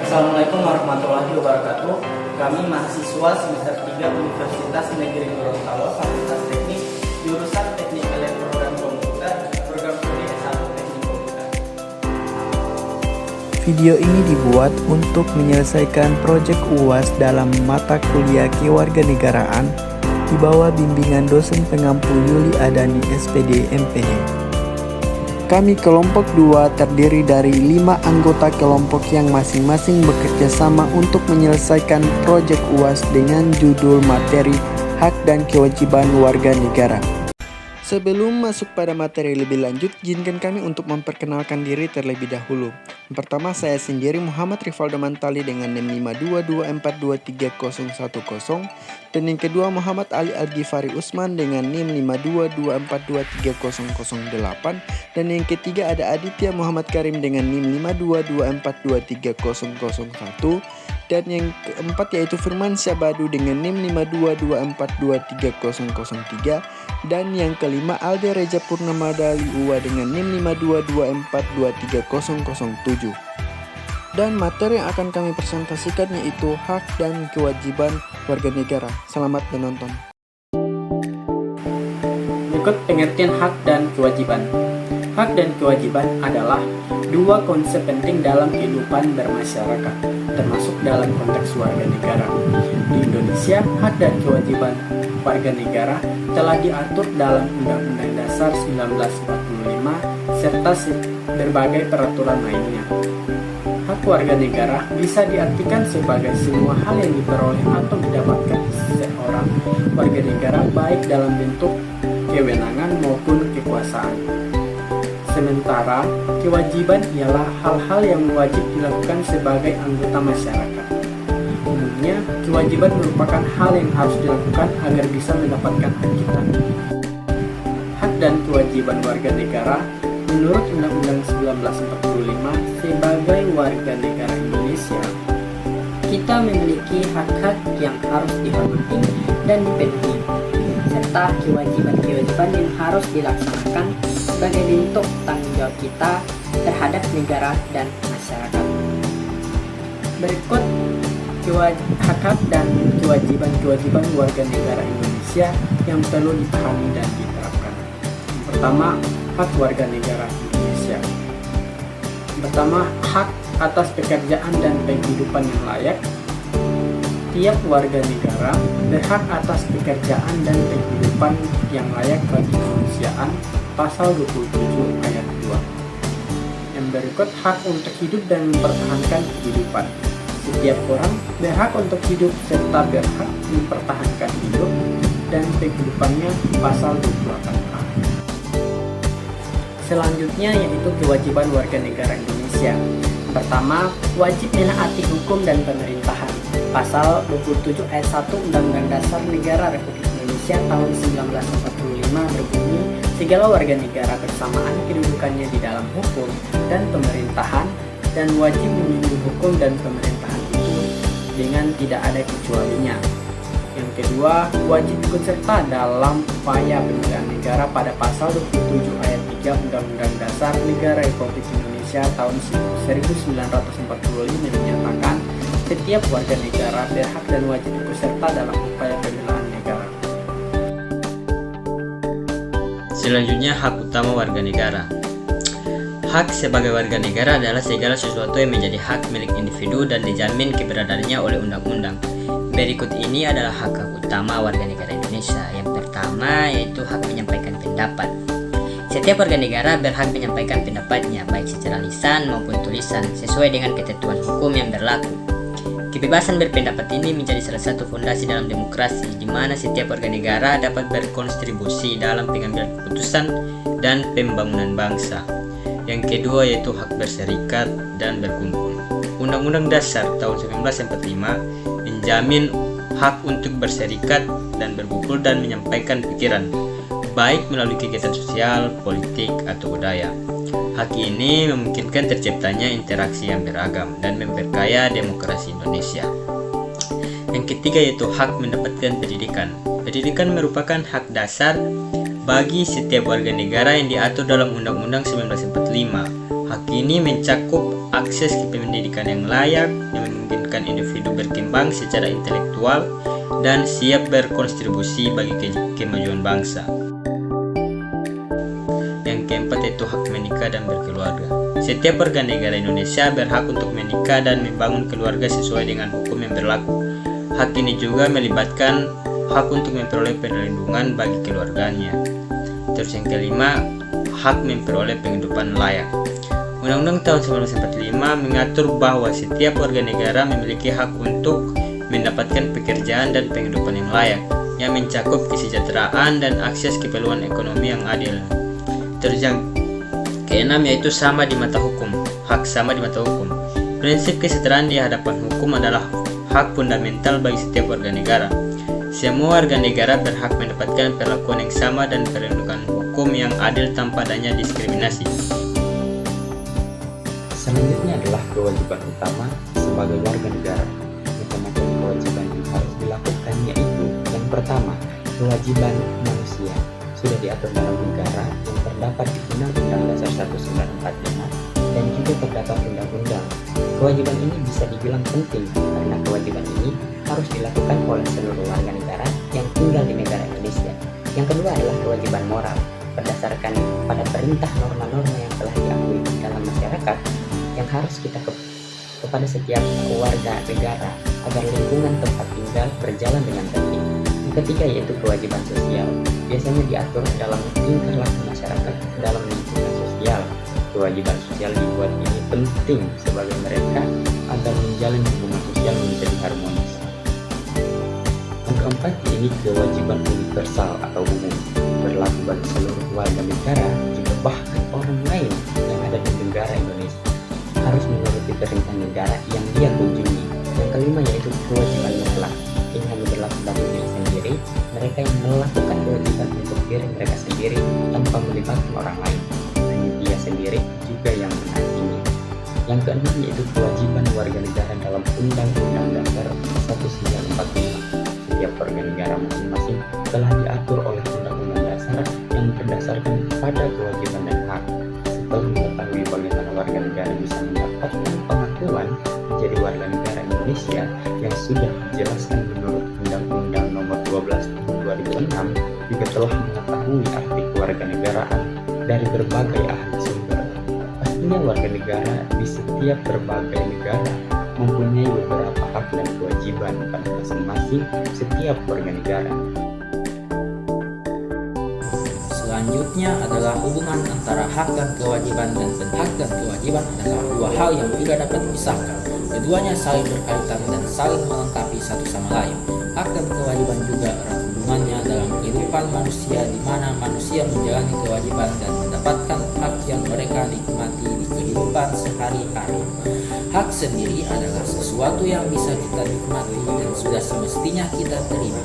Assalamualaikum warahmatullahi wabarakatuh. Kami mahasiswa semester 3 Universitas Negeri Gorontalo, Fakultas Teknik, jurusan Teknik Elektro dan Komputer, program studi S1 Teknik Komputer. Video ini dibuat untuk menyelesaikan proyek UAS dalam mata kuliah kewarganegaraan di bawah bimbingan dosen pengampu Yuli Adani SPD MPD. Kami kelompok 2 terdiri dari 5 anggota kelompok yang masing-masing bekerja sama untuk menyelesaikan proyek UAS dengan judul materi Hak dan Kewajiban Warga Negara. Sebelum masuk pada materi lebih lanjut, izinkan kami untuk memperkenalkan diri terlebih dahulu. Yang pertama, saya sendiri Muhammad Rivaldo Mantali dengan NIM 522423010, dan yang kedua Muhammad Ali Al-Ghifari Usman dengan NIM 522423008, dan yang ketiga ada Aditya Muhammad Karim dengan NIM 522423001, dan yang keempat yaitu Firman Syabadu dengan NIM 522423003, dan yang kelima Alde Reja Purnama Dali Uwa dengan NIM 522423007. Dan materi yang akan kami presentasikan yaitu hak dan kewajiban warga negara. Selamat menonton. Berikut pengertian hak dan kewajiban. Hak dan kewajiban adalah dua konsep penting dalam kehidupan bermasyarakat, termasuk dalam konteks warga negara. Di Indonesia, hak dan kewajiban warga negara telah diatur dalam Undang-Undang Dasar 1945 serta berbagai peraturan lainnya. Hak warga negara bisa diartikan sebagai semua hal yang diperoleh atau didapatkan seorang warga negara baik dalam bentuk kewenangan maupun kekuasaan. Sementara kewajiban ialah hal-hal yang wajib dilakukan sebagai anggota masyarakat. Umumnya, kewajiban merupakan hal yang harus dilakukan agar bisa mendapatkan hak kita. Hak dan kewajiban warga negara menurut Undang-Undang 1945 sebagai warga negara Indonesia, kita memiliki hak-hak yang harus dihormati dan dipenuhi, serta kewajiban-kewajiban yang harus dilaksanakan sebagai bentuk tanggung jawab kita terhadap negara dan masyarakat. Berikut hak-hak dan kewajiban-kewajiban warga negara Indonesia yang perlu dipahami dan diterapkan. Yang pertama, hak warga negara Indonesia. Yang pertama, hak atas pekerjaan dan penghidupan yang layak. Tiap warga negara berhak atas pekerjaan dan penghidupan yang layak bagi kemanusiaan, pasal 27 ayat 2. Yang berikut, hak untuk hidup dan mempertahankan kehidupan. Setiap orang berhak untuk hidup serta berhak mempertahankan hidup dan kehidupannya, pasal 28A. Selanjutnya yaitu kewajiban warga negara Indonesia. Pertama, wajib menaati hukum dan pemerintahan. Pasal 27 ayat 1 Undang-Undang Dasar Negara Republik Indonesia tahun 1945 berbunyi, segala warga negara bersamaan kedudukannya di dalam hukum dan pemerintahan dan wajib menjunjung hukum dan pemerintahan itu dengan tidak ada kecualinya. Yang kedua, wajib ikut serta dalam upaya penyelenggaraan negara pada pasal 27 ayat 3 Undang-Undang Dasar Negara Republik Indonesia tahun 1945 menyatakan setiap warga negara berhak dan wajib ikut serta dalam upaya pembelaan negara. Selanjutnya, hak utama warga negara. Hak sebagai warga negara adalah segala sesuatu yang menjadi hak milik individu dan dijamin keberadaannya oleh undang-undang. Berikut ini adalah hak-hak utama warga negara Indonesia. Yang pertama yaitu hak menyampaikan pendapat. Setiap warga negara berhak menyampaikan pendapatnya baik secara lisan maupun tulisan sesuai dengan ketentuan hukum yang berlaku. Kebebasan berpendapat ini menjadi salah satu fondasi dalam demokrasi di mana setiap warga negara dapat berkontribusi dalam pengambilan keputusan dan pembangunan bangsa. Yang kedua yaitu hak berserikat dan berkumpul. Undang-Undang Dasar tahun 1945 menjamin hak untuk berserikat dan berkumpul dan menyampaikan pikiran, baik melalui kegiatan sosial, politik, atau budaya. Hak ini memungkinkan terciptanya interaksi yang beragam dan memperkaya demokrasi Indonesia. Yang ketiga yaitu hak mendapatkan pendidikan. Pendidikan merupakan hak dasar bagi setiap warga negara yang diatur dalam Undang-Undang 1945. Hak ini mencakup akses ke pendidikan yang layak, yang memungkinkan individu berkembang secara intelektual dan siap berkontribusi bagi kemajuan bangsa. Yang keempat yaitu hak menikah dan berkeluarga. Setiap warga negara Indonesia berhak untuk menikah dan membangun keluarga sesuai dengan hukum yang berlaku. Hak ini juga melibatkan hak untuk memperoleh perlindungan bagi keluarganya. Terus yang kelima, hak memperoleh penghidupan layak. Undang-Undang tahun 1945 mengatur bahwa setiap warga negara memiliki hak untuk mendapatkan pekerjaan dan penghidupan yang layak, yang mencakup kesejahteraan dan akses keperluan ekonomi yang adil. Terus yang keenam yaitu sama di mata hukum, hak sama di mata hukum. Prinsip kesetaraan di hadapan hukum adalah hak fundamental bagi setiap warga negara. Semua warga negara berhak mendapatkan perlakuan yang sama dan perlindungan hukum yang adil tanpa adanya diskriminasi. Selanjutnya adalah kewajiban utama sebagai warga negara. Macam-macam kewajiban yang harus dilakukan yaitu yang pertama, kewajiban manusia sudah diatur dalam negara yang terdapat di Undang-Undang Dasar 1945 dan juga terdapat undang-undang. Kewajiban ini bisa dibilang penting karena kewajiban ini harus dilakukan oleh seluruh warga negara yang tinggal di negara Indonesia. Yang kedua adalah kewajiban moral berdasarkan pada perintah norma-norma yang telah diakui dalam masyarakat yang harus kita kepada setiap warga negara agar lingkungan tempat tinggal berjalan dengan tertib. Yang ketiga yaitu kewajiban sosial, biasanya diatur dalam tingkah laku masyarakat dalam lingkungan sosial. Kewajiban sosial dibuat ini penting sebagai mereka agar menjalin hubungan sosial menjadi harmonis. Yang keempat ini kewajiban universal atau umum, berlaku bagi seluruh warga negara juga bahkan orang lain yang ada di negara Indonesia harus menuruti perintah negara yang dia kunjungi. Yang kelima yaitu kewajiban mutlak, ini hanya berlaku bagi diri sendiri, mereka yang melakukan kewajiban untuk diri mereka sendiri tanpa melibatkan orang lain, hanya dia sendiri juga yang menaatinya. Yang keenam yaitu kewajiban warga negara dalam Undang-Undang Dasar 1945. Setiap warga negara masing-masing telah diatur oleh Undang-Undang Dasar yang berdasarkan pada kewajiban dan hak. Setelah mengetahui bagaimana warga negara bisa mendapatkan pengakuan menjadi warga negara Indonesia yang sudah dijelaskan menurut Undang-Undang Nomor 12 Tahun 2006, juga telah mengetahui arti kewarganegaraan dari berbagai ahli sumber. Pastinya warga negara di setiap berbagai negara mempunyai beberapa hak dan kewajiban pada masing-masing setiap warga negara. Selanjutnya adalah hubungan antara hak dan kewajiban, dan hak dan kewajiban adalah dua hal yang tidak dapat dipisahkan. Keduanya saling berkaitan dan saling melengkapi satu sama lain. Hak dan kewajiban juga erat hubungannya dalam kehidupan manusia, di mana manusia menjalani kewajiban dan mendapatkan hak yang mereka nikmati di kehidupan sehari-hari. Hak sendiri adalah sesuatu yang bisa kita nikmati dan sudah semestinya kita terima.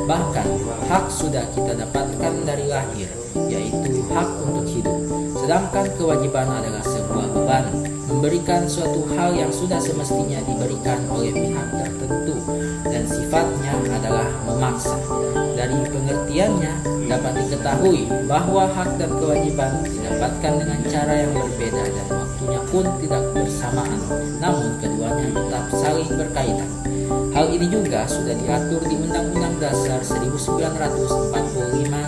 Bahkan, hak sudah kita dapatkan dari lahir, yaitu hak untuk hidup. Sedangkan kewajiban adalah sebuah beban, memberikan suatu hal yang sudah semestinya diberikan oleh pihak tertentu, dan sifatnya adalah memaksa. Dari pengertiannya, dapat diketahui bahwa hak dan kewajiban didapatkan dengan cara yang berbeda dan waktunya pun tidak bersamaan, namun keduanya tetap saling berkaitan. Hal ini juga sudah diatur di Undang-Undang Dasar 1945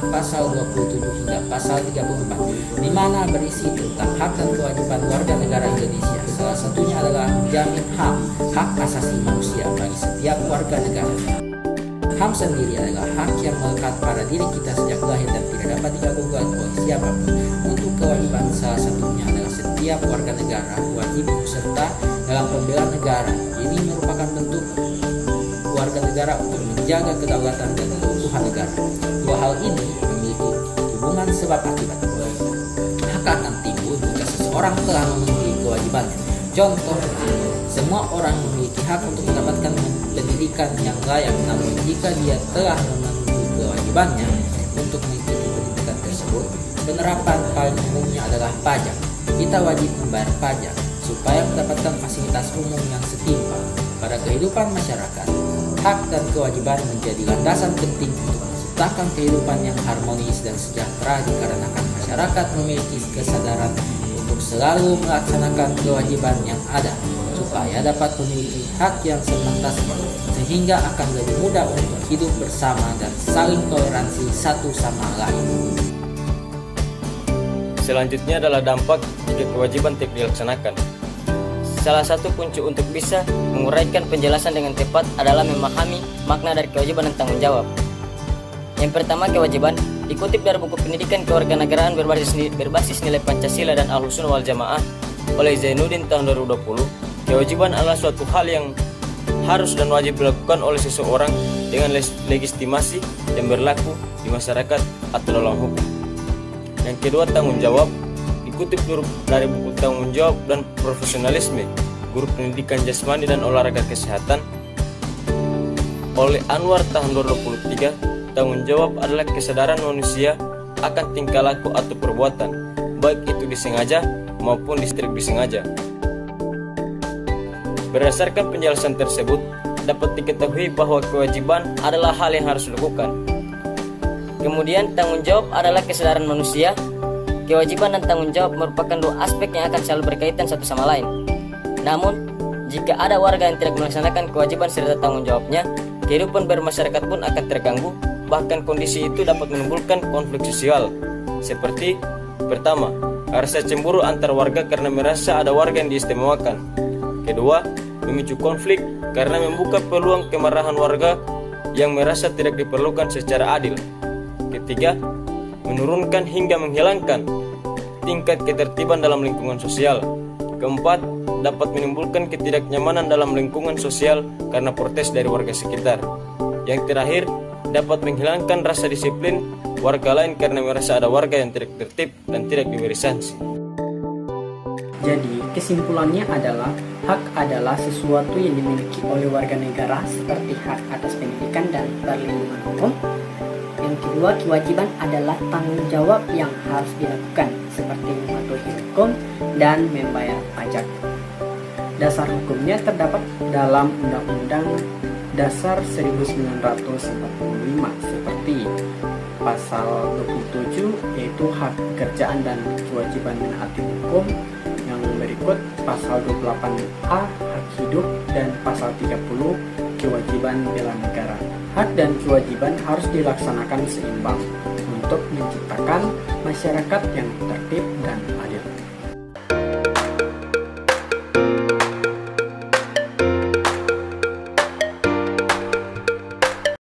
pasal 27 hingga pasal 34, di mana berisi tentang hak dan kewajiban warga negara Indonesia. Salah satunya adalah menjamin hak asasi manusia bagi setiap warga negara. HAM sendiri adalah hak yang melekat pada diri kita sejak lahir dan tidak dapat diganggu oleh siapapun. Untuk kewajiban salah satunya adalah setiap warga negara wajib ikut serta dalam pembelaan negara. Ini merupakan bentuk warga negara untuk menjaga kedaulatan dan keutuhan negara. Dua hal ini memiliki hubungan sebab akibat. Hak akan timbul jika seseorang telah memenuhi kewajibannya. Contoh, semua orang memiliki hak untuk mendapatkan pendidikan yang layak, namun jika dia telah memenuhi kewajibannya untuk mengikuti pendidikan tersebut, penerapan paling umumnya adalah pajak. Kita wajib membayar pajak supaya mendapatkan fasilitas umum yang setimpal. Pada kehidupan masyarakat, hak dan kewajiban menjadi landasan penting untuk menciptakan kehidupan yang harmonis dan sejahtera, dikarenakan masyarakat memiliki kesadaran untuk selalu melaksanakan kewajiban yang ada, supaya dapat memiliki hak yang sepantasnya, sehingga akan lebih mudah untuk hidup bersama dan saling toleransi satu sama lain. Selanjutnya adalah dampak jika kewajiban tidak dilaksanakan. Salah satu kunci untuk bisa menguraikan penjelasan dengan tepat adalah memahami makna dari kewajiban dan tanggung jawab. Yang pertama, kewajiban dikutip dari buku pendidikan kewarganegaraan berbasis nilai Pancasila dan Ahlussunnah wal Jamaah oleh Zainuddin tahun 2020. Kewajiban adalah suatu hal yang harus dan wajib dilakukan oleh seseorang dengan legitimasi yang berlaku di masyarakat atau dalam hukum. Yang kedua, tanggung jawab dikutip dari buku Tanggung Jawab dan Profesionalisme Guru Pendidikan Jasmani dan Olahraga Kesehatan oleh Anwar tahun 2023. Tanggung jawab adalah kesadaran manusia akan tingkah laku atau perbuatan, baik itu disengaja maupun tidak disengaja. Berdasarkan penjelasan tersebut, dapat diketahui bahwa kewajiban adalah hal yang harus dilakukan. Kemudian tanggung jawab adalah kesadaran manusia. Kewajiban dan tanggung jawab merupakan dua aspek yang akan selalu berkaitan satu sama lain. Namun, jika ada warga yang tidak melaksanakan kewajiban serta tanggung jawabnya, kehidupan bermasyarakat pun akan terganggu. Bahkan kondisi itu dapat menimbulkan konflik sosial. Seperti pertama, rasa cemburu antar warga karena merasa ada warga yang diistimewakan. Kedua, memicu konflik karena membuka peluang kemarahan warga yang merasa tidak diperlukan secara adil. Ketiga, menurunkan hingga menghilangkan tingkat ketertiban dalam lingkungan sosial. Keempat, dapat menimbulkan ketidaknyamanan dalam lingkungan sosial karena protes dari warga sekitar. Yang terakhir, dapat menghilangkan rasa disiplin warga lain karena merasa ada warga yang tidak tertib dan tidak diberi sanksi. Jadi, kesimpulannya adalah hak adalah sesuatu yang dimiliki oleh warga negara seperti hak atas pendidikan dan perlindungan hukum. Yang kedua, kewajiban adalah tanggung jawab yang harus dilakukan seperti mematuhi hukum dan membayar pajak. Dasar hukumnya terdapat dalam Undang-Undang Dasar 1945 seperti pasal 27 yaitu hak pekerjaan dan kewajiban menaati hukum. Yang berikut pasal 28A hak hidup dan pasal 30 kewajiban bela negara. Hak dan kewajiban harus dilaksanakan seimbang untuk menciptakan masyarakat yang tertib dan adil.